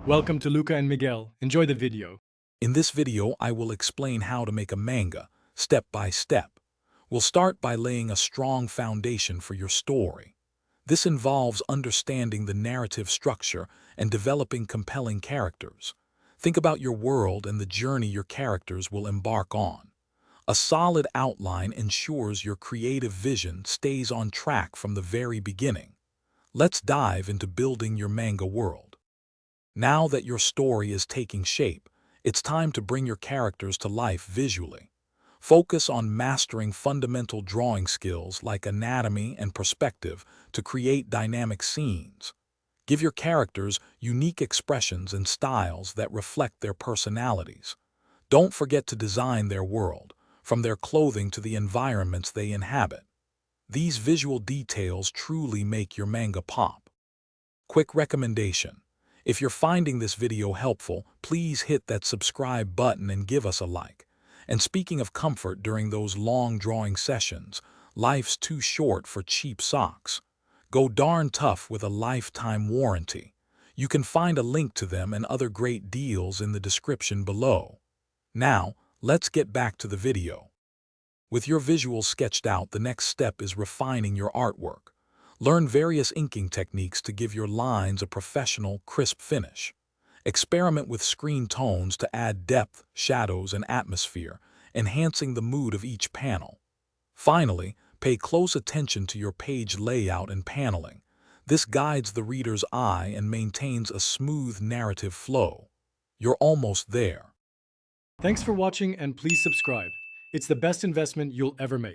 Welcome to Luca and Miguel. Enjoy the video. In this video, I will explain how to make a manga, step by step. We'll start by laying a strong foundation for your story. This involves understanding the narrative structure and developing compelling characters. Think about your world and the journey your characters will embark on. A solid outline ensures your creative vision stays on track from the very beginning. Let's dive into building your manga world. Now that your story is taking shape, it's time to bring your characters to life visually. Focus on mastering fundamental drawing skills like anatomy and perspective to create dynamic scenes. Give your characters unique expressions and styles that reflect their personalities. Don't forget to design their world, from their clothing to the environments they inhabit. These visual details truly make your manga pop. Quick recommendation. If you're finding this video helpful, please hit that subscribe button and give us a like. And speaking of comfort during those long drawing sessions, life's too short for cheap socks. Go darn tough with a lifetime warranty. You can find a link to them and other great deals in the description below. Now, let's get back to the video. With your visuals sketched out, the next step is refining your artwork. Learn various inking techniques to give your lines a professional, crisp finish. Experiment with screen tones to add depth, shadows, and atmosphere, enhancing the mood of each panel. Finally, pay close attention to your page layout and paneling. This guides the reader's eye and maintains a smooth narrative flow. You're almost there. Thanks for watching and please subscribe. It's the best investment you'll ever make.